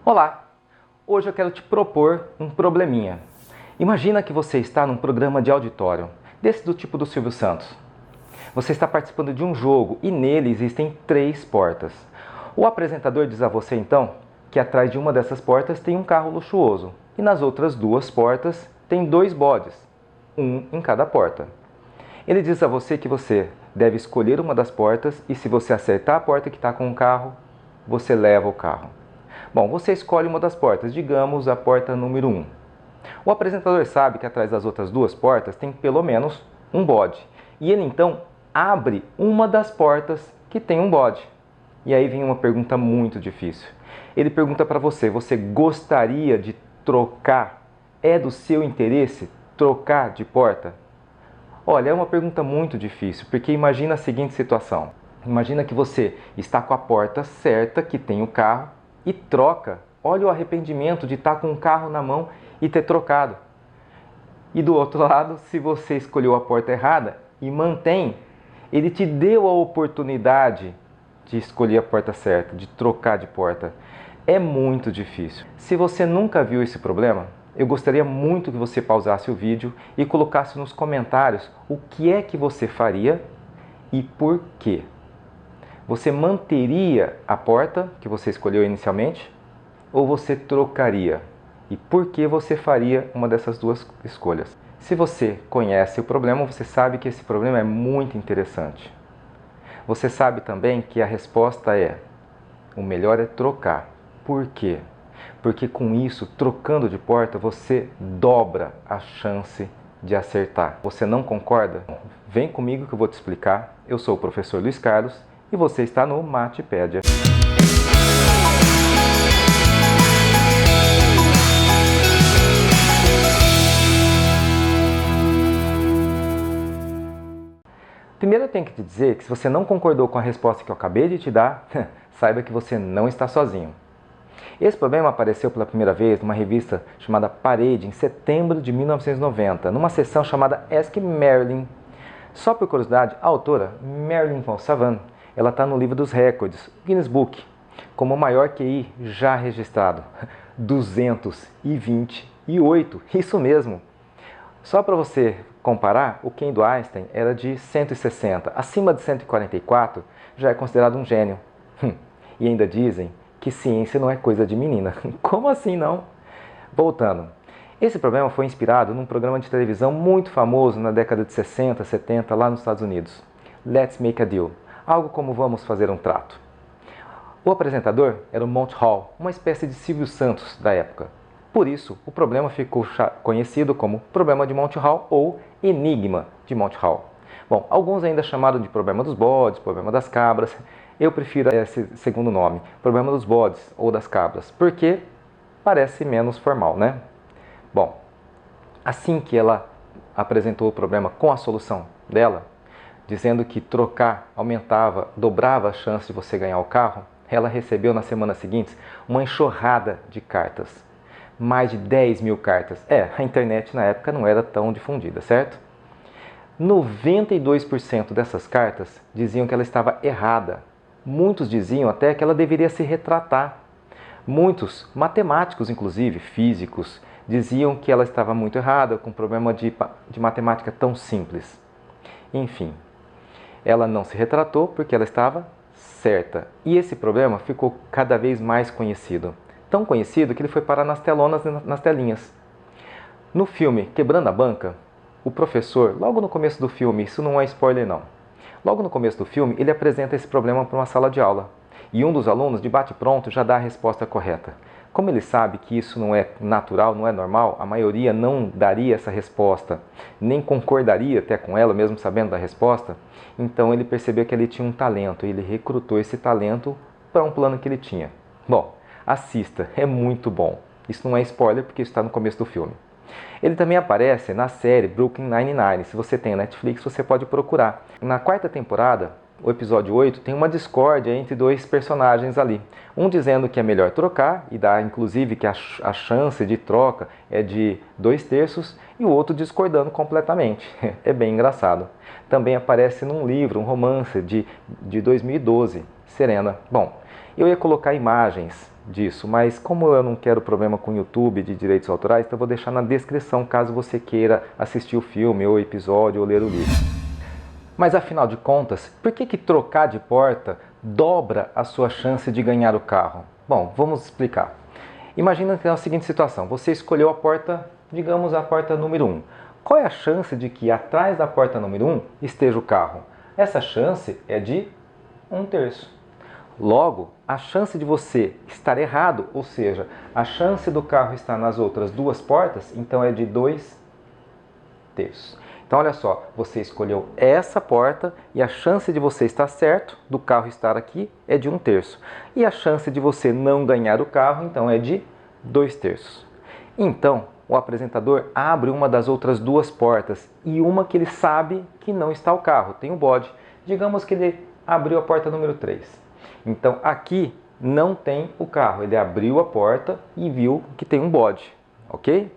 Olá! Hoje eu quero te propor um probleminha. Imagina que você está num programa de auditório, desse do tipo do Silvio Santos. Você está participando de um jogo e nele existem 3 portas. O apresentador diz a você então que atrás de uma dessas portas tem um carro luxuoso e nas outras 2 portas tem 2 bodes, um em cada porta. Ele diz a você que você deve escolher uma das portas e se você acertar a porta que está com o carro, você leva o carro. Bom, você escolhe uma das portas, digamos a porta número 1. O apresentador sabe que atrás das outras 2 portas tem pelo menos um bode. E ele então abre uma das portas que tem um bode. E aí vem uma pergunta muito difícil. Ele pergunta para você, você gostaria de trocar? É do seu interesse trocar de porta? Olha, é uma pergunta muito difícil, porque imagina a seguinte situação. Imagina que você está com a porta certa, que tem o carro, e troca. Olha o arrependimento de estar com o carro na mão e ter trocado. E do outro lado, se você escolheu a porta errada e mantém, ele te deu a oportunidade de escolher a porta certa, de trocar de porta. É muito difícil. Se você nunca viu esse problema, eu gostaria muito que você pausasse o vídeo e colocasse nos comentários o que é que você faria e por quê. Você manteria a porta que você escolheu inicialmente ou você trocaria? E por que você faria uma dessas 2 escolhas? Se você conhece o problema, você sabe que esse problema é muito interessante. Você sabe também que a resposta é: o melhor é trocar. Por quê? Porque com isso, trocando de porta, você dobra a chance de acertar. Você não concorda? Vem comigo que eu vou te explicar. Eu sou o professor Luiz Carlos e você está no Matipédia. Primeiro eu tenho que te dizer que se você não concordou com a resposta que eu acabei de te dar, saiba que você não está sozinho. Esse problema apareceu pela primeira vez numa revista chamada Parade em setembro de 1990, numa seção chamada Ask Marilyn. Só por curiosidade, a autora, Marilyn von Savan, ela está no livro dos recordes, Guinness Book, como o maior QI já registrado, 228, isso mesmo. Só para você comparar, o QI do Einstein era de 160, acima de 144 já é considerado um gênio. E ainda dizem que ciência não é coisa de menina. Como assim não? Voltando. Esse problema foi inspirado num programa de televisão muito famoso na década de 60, 70, lá nos Estados Unidos. Let's Make a Deal. Algo como Vamos Fazer um Trato. O apresentador era o Monty Hall, uma espécie de Silvio Santos da época. Por isso, o problema ficou conhecido como Problema de Monty Hall ou Enigma de Monty Hall. Bom, alguns ainda chamaram de Problema dos Bodes, Problema das Cabras. Eu prefiro esse segundo nome, Problema dos Bodes ou das Cabras, porque parece menos formal, né? Bom, assim que ela apresentou o problema com a solução dela, dizendo que trocar aumentava, dobrava a chance de você ganhar o carro, ela recebeu nas semanas seguintes uma enxurrada de cartas. Mais de 10 mil cartas. A internet na época não era tão difundida, certo? 92% dessas cartas diziam que ela estava errada. Muitos diziam até que ela deveria se retratar. Muitos, matemáticos inclusive, físicos, diziam que ela estava muito errada, com um problema de matemática tão simples. Enfim, ela não se retratou porque ela estava certa. E esse problema ficou cada vez mais conhecido. Tão conhecido que ele foi parar nas telonas, nas telinhas. No filme Quebrando a Banca, o professor, logo no começo do filme, isso não é spoiler não, logo no começo do filme ele apresenta esse problema para uma sala de aula. E um dos alunos, de bate-pronto, já dá a resposta correta. Como ele sabe que isso não é natural, não é normal, a maioria não daria essa resposta, nem concordaria até com ela, mesmo sabendo da resposta, então ele percebeu que ele tinha um talento, e ele recrutou esse talento para um plano que ele tinha. Bom, assista, é muito bom. Isso não é spoiler porque isso está no começo do filme. Ele também aparece na série Brooklyn Nine-Nine. Se você tem a Netflix, você pode procurar. Na 4ª temporada, o episódio 8, tem uma discórdia entre 2 personagens ali. Um dizendo que é melhor trocar, e dá inclusive que a chance de troca é de 2/3, e o outro discordando completamente. É bem engraçado. Também aparece num livro, um romance de 2012, Serena. Bom, eu ia colocar imagens disso, mas como eu não quero problema com o YouTube de direitos autorais, então eu vou deixar na descrição caso você queira assistir o filme, ou o episódio, ou ler o livro. Mas afinal de contas, por que trocar de porta dobra a sua chance de ganhar o carro? Bom, vamos explicar. Imagina que é a seguinte situação, você escolheu a porta, digamos a porta número 1. Qual é a chance de que atrás da porta número 1 esteja o carro? Essa chance é de 1/3. Logo, a chance de você estar errado, ou seja, a chance do carro estar nas outras duas portas, então é de 2/3. Então olha só, você escolheu essa porta e a chance de você estar certo, do carro estar aqui, é de 1/3. E a chance de você não ganhar o carro, então é de 2/3. Então, o apresentador abre uma das outras duas portas e uma que ele sabe que não está o carro, tem um bode. Digamos que ele abriu a porta número 3. Então aqui não tem o carro, ele abriu a porta e viu que tem um bode, ok?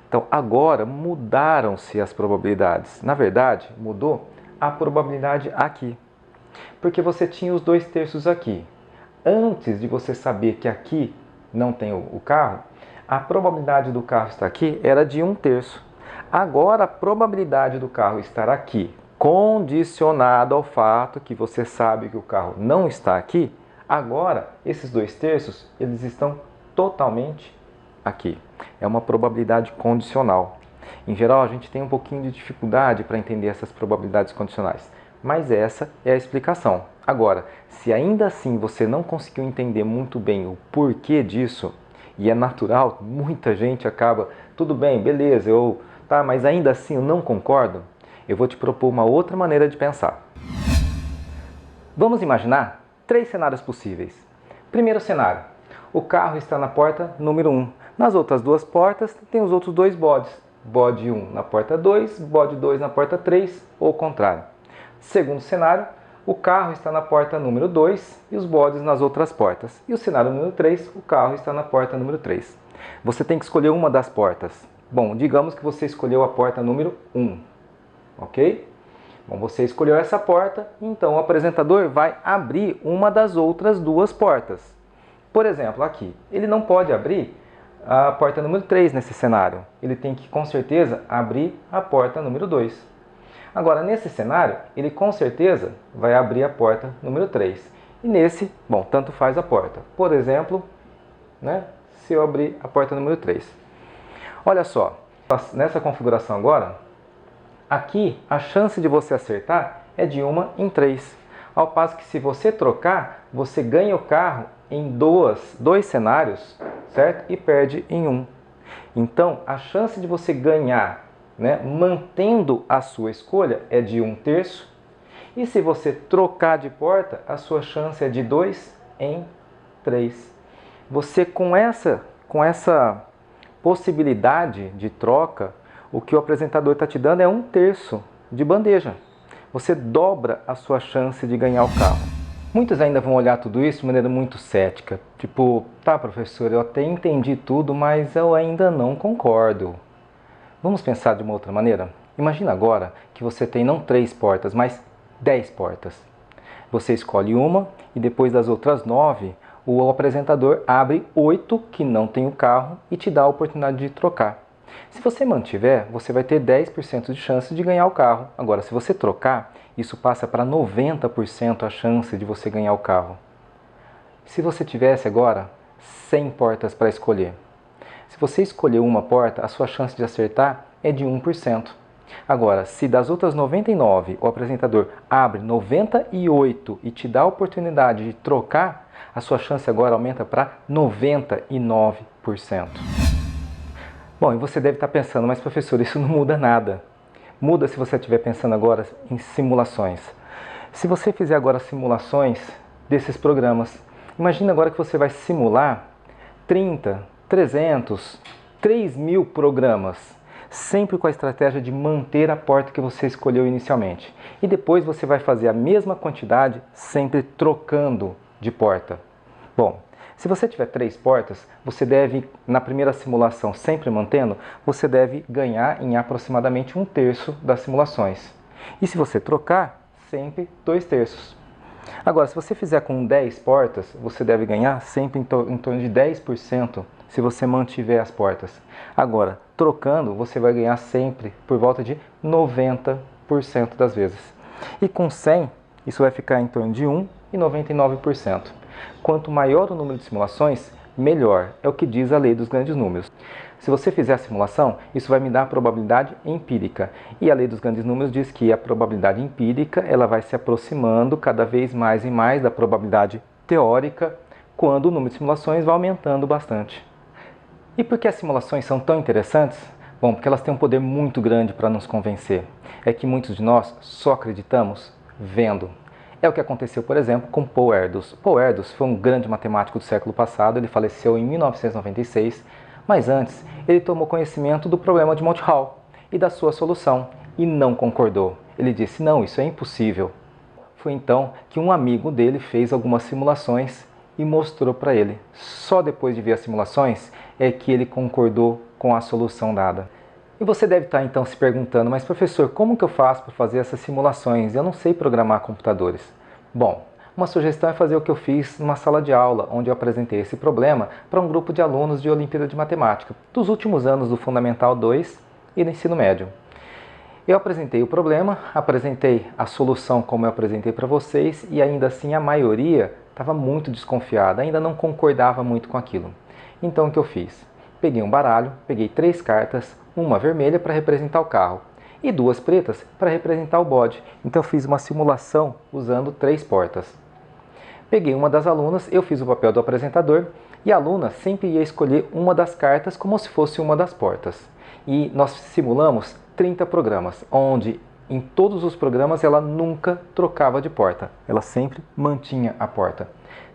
Então agora mudaram-se as probabilidades. Na verdade, mudou a probabilidade aqui, porque você tinha os 2/3 aqui. Antes de você saber que aqui não tem o carro, a probabilidade do carro estar aqui era de 1/3. Agora a probabilidade do carro estar aqui, condicionado ao fato que você sabe que o carro não está aqui, agora esses 2/3 eles estão totalmente aqui. É uma probabilidade condicional. Em geral, a gente tem um pouquinho de dificuldade para entender essas probabilidades condicionais, mas essa é a explicação. Agora, se ainda assim você não conseguiu entender muito bem o porquê disso, e é natural, muita gente acaba, tudo bem, beleza, mas ainda assim eu não concordo, eu vou te propor uma outra maneira de pensar. Vamos imaginar 3 cenários possíveis. Primeiro cenário, o carro está na porta número 1. Nas outras duas portas tem os outros 2 bodes. Bode 1 na porta 2, bode 2 na porta 3, ou o contrário. Segundo cenário, o carro está na porta número 2 e os bodes nas outras portas. E o cenário número 3, o carro está na porta número 3. Você tem que escolher uma das portas. Bom, digamos que você escolheu a porta número 1. Ok? Bom, você escolheu essa porta, então o apresentador vai abrir uma das outras duas portas. Por exemplo, aqui, ele não pode abrir a porta número 3 nesse cenário. Ele tem que, com certeza, abrir a porta número 2. Agora, nesse cenário, ele com certeza vai abrir a porta número 3. E nesse, bom, tanto faz a porta. Por exemplo, se eu abrir a porta número 3. Olha só, nessa configuração agora, aqui a chance de você acertar é de 1 em 3. Ao passo que se você trocar, você ganha o carro em dois cenários, certo? E perde em 1. Então, a chance de você ganhar, mantendo a sua escolha, é de 1/3. E se você trocar de porta, a sua chance é de 2 em 3. Você, com essa possibilidade de troca, o que o apresentador está te dando é 1/3 de bandeja. Você dobra a sua chance de ganhar o carro. Muitos ainda vão olhar tudo isso de maneira muito cética. Tipo, tá, professor, eu até entendi tudo, mas eu ainda não concordo. Vamos pensar de uma outra maneira? Imagina agora que você tem não 3 portas, mas 10 portas. Você escolhe uma e depois das outras 9, o apresentador abre 8 que não tem o carro e te dá a oportunidade de trocar. Se você mantiver, você vai ter 10% de chance de ganhar o carro. Agora, se você trocar, isso passa para 90% a chance de você ganhar o carro. Se você tivesse agora 100 portas para escolher, se você escolher uma porta, a sua chance de acertar é de 1%. Agora, se das outras 99 o apresentador abre 98 e te dá a oportunidade de trocar, a sua chance agora aumenta para 99%. Bom, e você deve estar pensando, mas professor, isso não muda nada. Muda se você estiver pensando agora em simulações. Se você fizer agora simulações desses programas, imagina agora que você vai simular 30, 300, 3.000 programas, sempre com a estratégia de manter a porta que você escolheu inicialmente. E depois você vai fazer a mesma quantidade, sempre trocando de porta. Bom, se você tiver 3 portas, você deve, na primeira simulação, sempre mantendo, você deve ganhar em aproximadamente 1/3 das simulações. E se você trocar, sempre 2/3. Agora, se você fizer com 10 portas, você deve ganhar sempre em torno de 10% se você mantiver as portas. Agora, trocando, você vai ganhar sempre por volta de 90% das vezes. E com 100, isso vai ficar em torno de 1 e 99%. Quanto maior o número de simulações, melhor. É o que diz a lei dos grandes números. Se você fizer a simulação, isso vai me dar a probabilidade empírica. E a lei dos grandes números diz que a probabilidade empírica ela vai se aproximando cada vez mais e mais da probabilidade teórica quando o número de simulações vai aumentando bastante. E por que as simulações são tão interessantes? Bom, porque elas têm um poder muito grande para nos convencer. É que muitos de nós só acreditamos vendo. É o que aconteceu, por exemplo, com Paul Erdős. Paul Erdős foi um grande matemático do século passado, ele faleceu em 1996, mas antes ele tomou conhecimento do problema de Monty Hall e da sua solução e não concordou. Ele disse, não, isso é impossível. Foi então que um amigo dele fez algumas simulações e mostrou para ele. Só depois de ver as simulações é que ele concordou com a solução dada. E você deve estar então se perguntando, mas professor, como que eu faço para fazer essas simulações? Eu não sei programar computadores. Bom, uma sugestão é fazer o que eu fiz numa sala de aula, onde eu apresentei esse problema para um grupo de alunos de Olimpíada de Matemática, dos últimos anos do Fundamental 2 e do ensino médio. Eu apresentei o problema, apresentei a solução como eu apresentei para vocês e ainda assim a maioria estava muito desconfiada, ainda não concordava muito com aquilo. Então o que eu fiz? Peguei um baralho, peguei 3 cartas, uma vermelha para representar o carro e 2 pretas para representar o bode. Então eu fiz uma simulação usando 3 portas. Peguei uma das alunas, eu fiz o papel do apresentador e a aluna sempre ia escolher uma das cartas como se fosse uma das portas. E nós simulamos 30 programas, onde em todos os programas ela nunca trocava de porta, ela sempre mantinha a porta.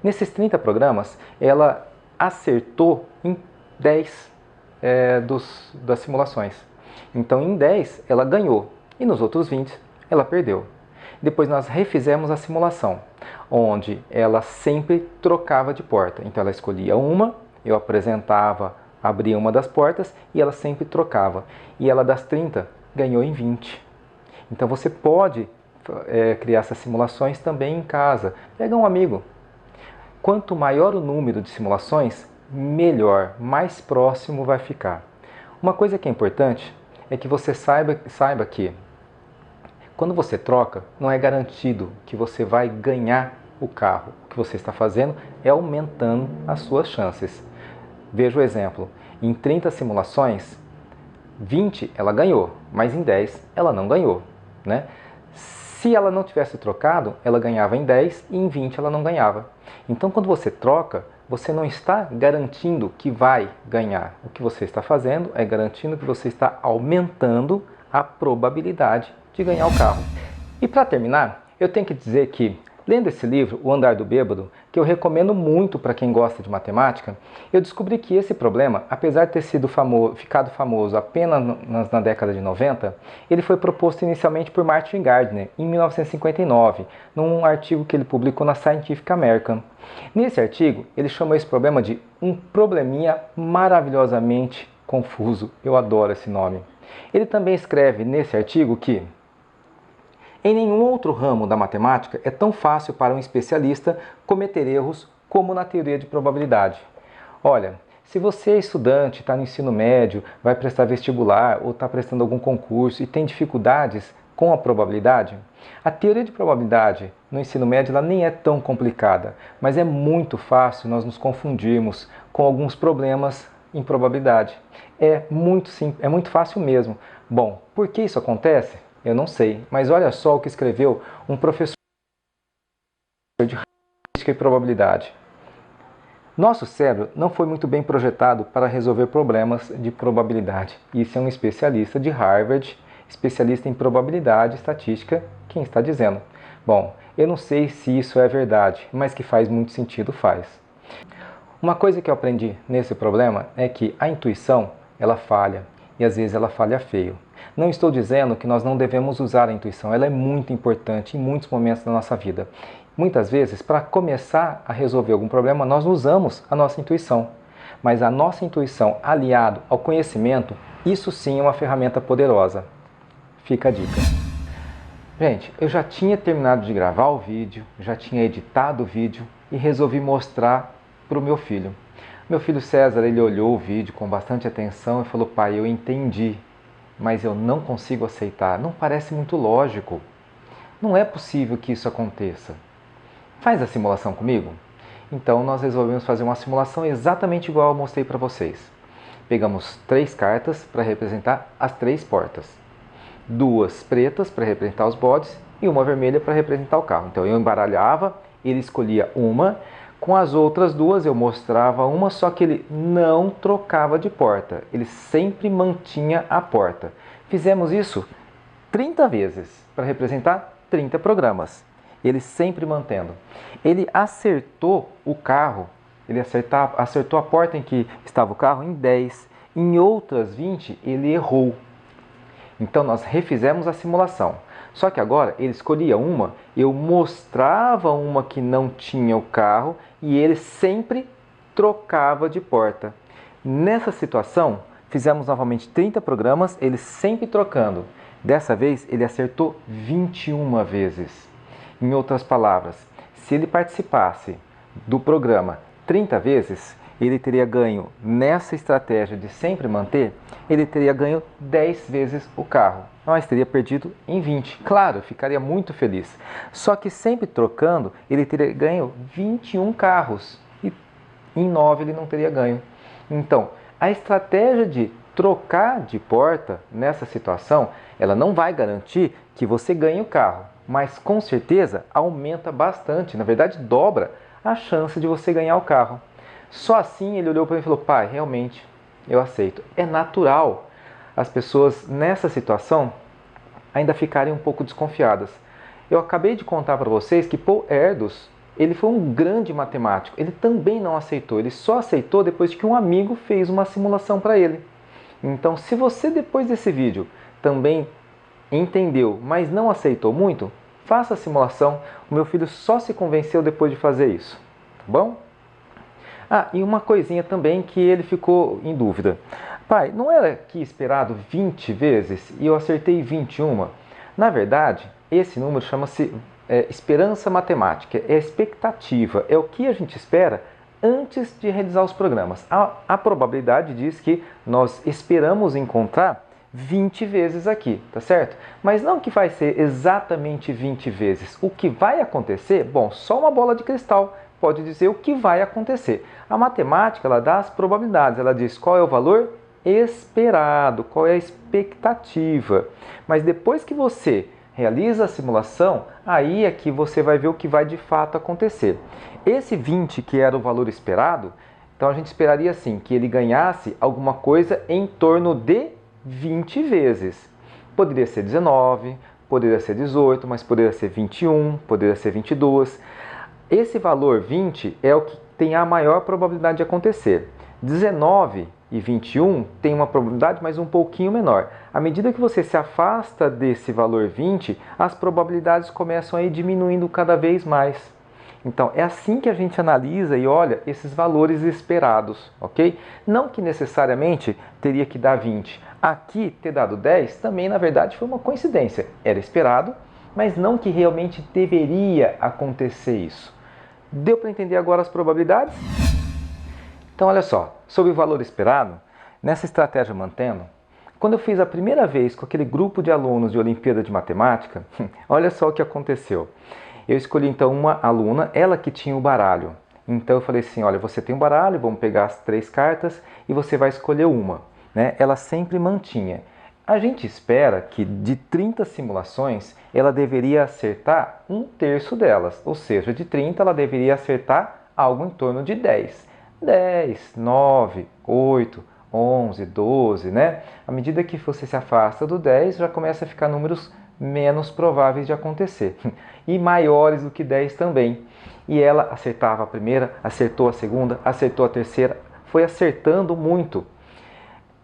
Nesses 30 programas, ela acertou em 10 das simulações. Então em 10 ela ganhou e nos outros 20 ela perdeu. Depois nós refizemos a simulação, onde ela sempre trocava de porta. Então ela escolhia uma, eu apresentava, abria uma das portas e ela sempre trocava. E ela das 30 ganhou em 20. Então você pode criar essas simulações também em casa. Pega um amigo. Quanto maior o número de simulações, melhor, mais próximo vai ficar. Uma coisa que é importante é que você saiba que quando você troca, não é garantido que você vai ganhar o carro. O que você está fazendo é aumentando as suas chances. Veja o exemplo. Em 30 simulações, 20 ela ganhou, mas em 10 ela não ganhou, né? Se ela não tivesse trocado, ela ganhava em 10 e em 20 ela não ganhava. Então, quando você troca, você não está garantindo que vai ganhar. O que você está fazendo é garantindo que você está aumentando a probabilidade de ganhar o carro. E para terminar, eu tenho que dizer que, lendo esse livro, O Andar do Bêbado, que eu recomendo muito para quem gosta de matemática, eu descobri que esse problema, apesar de ter ficado famoso apenas na década de 90, ele foi proposto inicialmente por Martin Gardner, em 1959, num artigo que ele publicou na Scientific American. Nesse artigo, ele chamou esse problema de um probleminha maravilhosamente confuso. Eu adoro esse nome. Ele também escreve nesse artigo que em nenhum outro ramo da matemática é tão fácil para um especialista cometer erros como na teoria de probabilidade. Olha, se você é estudante, está no ensino médio, vai prestar vestibular ou está prestando algum concurso e tem dificuldades com a probabilidade, a teoria de probabilidade no ensino médio ela nem é tão complicada, mas é muito fácil nós nos confundirmos com alguns problemas em probabilidade. É muito simples, é muito fácil mesmo. Bom, por que isso acontece? Eu não sei, mas olha só o que escreveu um professor de estatística e probabilidade. Nosso cérebro não foi muito bem projetado para resolver problemas de probabilidade. Isso é um especialista de Harvard, especialista em probabilidade e estatística, quem está dizendo. Bom, eu não sei se isso é verdade, mas que faz muito sentido, faz. Uma coisa que eu aprendi nesse problema é que a intuição, ela falha, e às vezes ela falha feio. Não estou dizendo que nós não devemos usar a intuição, ela é muito importante em muitos momentos da nossa vida. Muitas vezes, para começar a resolver algum problema, nós usamos a nossa intuição. Mas a nossa intuição aliado ao conhecimento, isso sim é uma ferramenta poderosa. Fica a dica. Gente, eu já tinha terminado de gravar o vídeo, já tinha editado o vídeo e resolvi mostrar para o meu filho. Meu filho César, ele olhou o vídeo com bastante atenção e falou: pai, eu entendi, mas eu não consigo aceitar, não parece muito lógico. Não é possível que isso aconteça. Faz a simulação comigo? Então nós resolvemos fazer uma simulação exatamente igual eu mostrei para vocês. Pegamos 3 cartas para representar as 3 portas. 2 pretas para representar os bodes e uma vermelha para representar o carro. Então eu embaralhava, ele escolhia uma, com as outras 2 eu mostrava uma, só que ele não trocava de porta, ele sempre mantinha a porta. Fizemos isso 30 vezes para representar 30 programas, ele sempre mantendo. Ele acertou o carro, ele acertou a porta em que estava o carro em 10, em outras 20 ele errou. Então nós refizemos a simulação. Só que agora ele escolhia uma, eu mostrava uma que não tinha o carro e ele sempre trocava de porta. Nessa situação, fizemos novamente 30 programas, ele sempre trocando. Dessa vez ele acertou 21 vezes. Em outras palavras, se ele participasse do programa 30 vezes, ele teria ganho, nessa estratégia de sempre manter, ele teria ganho 10 vezes o carro, mas teria perdido em 20. Claro, ficaria muito feliz. Só que sempre trocando, ele teria ganho 21 carros e em 9 ele não teria ganho. Então, a estratégia de trocar de porta nessa situação, ela não vai garantir que você ganhe o carro, mas com certeza aumenta bastante, na verdade dobra a chance de você ganhar o carro. Só assim ele olhou para mim e falou: pai, realmente eu aceito. É natural as pessoas nessa situação ainda ficarem um pouco desconfiadas. Eu acabei de contar para vocês que Paul Erdős, ele foi um grande matemático. Ele também não aceitou, ele só aceitou depois de que um amigo fez uma simulação para ele. Então, se você depois desse vídeo também entendeu, mas não aceitou muito, faça a simulação. O meu filho só se convenceu depois de fazer isso, tá bom? Ah, e uma coisinha também que ele ficou em dúvida. Pai, não era aqui esperado 20 vezes e eu acertei 21? Na verdade, esse número chama-se esperança matemática, é expectativa, é o que a gente espera antes de realizar os programas. A probabilidade diz que nós esperamos encontrar 20 vezes aqui, tá certo? Mas não que vai ser exatamente 20 vezes. O que vai acontecer? Bom, só uma bola de cristal pode dizer o que vai acontecer. A matemática, ela dá as probabilidades, ela diz qual é o valor esperado, qual é a expectativa. Mas depois que você realiza a simulação, aí é que você vai ver o que vai de fato acontecer. Esse 20, que era o valor esperado, então a gente esperaria assim, que ele ganhasse alguma coisa em torno de 20 vezes. Poderia ser 19, poderia ser 18, mas poderia ser 21, poderia ser 22. Esse valor 20 é o que tem a maior probabilidade de acontecer. 19 e 21 tem uma probabilidade, mas um pouquinho menor. À medida que você se afasta desse valor 20, as probabilidades começam a ir diminuindo cada vez mais. Então, é assim que a gente analisa e olha esses valores esperados, ok? Não que necessariamente teria que dar 20. Aqui, ter dado 10 também, na verdade, foi uma coincidência. Era esperado, mas não que realmente deveria acontecer isso. Deu para entender agora as probabilidades? Então, olha só, sobre o valor esperado, nessa estratégia mantendo, quando eu fiz a primeira vez com aquele grupo de alunos de Olimpíada de Matemática, olha só o que aconteceu. Eu escolhi então uma aluna, ela que tinha o baralho. Então eu falei assim, olha, você tem um baralho, vamos pegar as 3 cartas e você vai escolher uma. Né? Ela sempre mantinha. A gente espera que de 30 simulações, ela deveria acertar 1/3 delas. Ou seja, de 30 ela deveria acertar algo em torno de 10. 10, 9, 8, 11, 12, né? À medida que você se afasta do 10, já começa a ficar números menos prováveis de acontecer. E maiores do que 10 também. E ela acertava a primeira, acertou a segunda, acertou a terceira, foi acertando muito.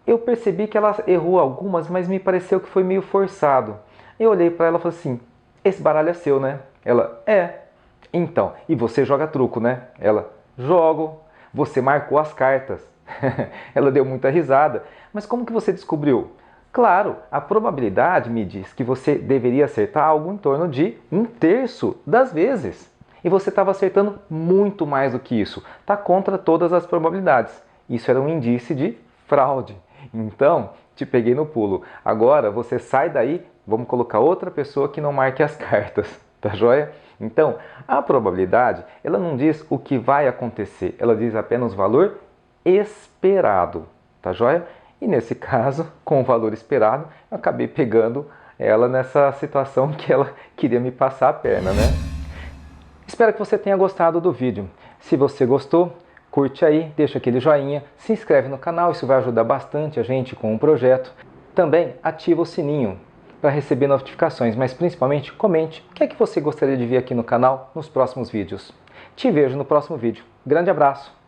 Eu percebi que ela errou algumas, mas me pareceu que foi meio forçado. Eu olhei para ela e falei assim, esse baralho é seu, né? Ela, é. Então, e você joga truco, né? Ela, jogo. Você marcou as cartas. Ela deu muita risada. Mas como que você descobriu? Claro, a probabilidade me diz que você deveria acertar algo em torno de 1/3 das vezes. E você estava acertando muito mais do que isso. Está contra todas as probabilidades. Isso era um indício de fraude. Então, te peguei no pulo. Agora você sai daí, vamos colocar outra pessoa que não marque as cartas, tá joia? Então, a probabilidade, ela não diz o que vai acontecer, ela diz apenas o valor esperado, tá joia? E nesse caso, com o valor esperado, eu acabei pegando ela nessa situação que ela queria me passar a perna, né? Espero que você tenha gostado do vídeo. Se você gostou, curte aí, deixa aquele joinha, se inscreve no canal, isso vai ajudar bastante a gente com o projeto. Também ativa o sininho para receber notificações, mas principalmente comente o que é que você gostaria de ver aqui no canal nos próximos vídeos. Te vejo no próximo vídeo. Grande abraço!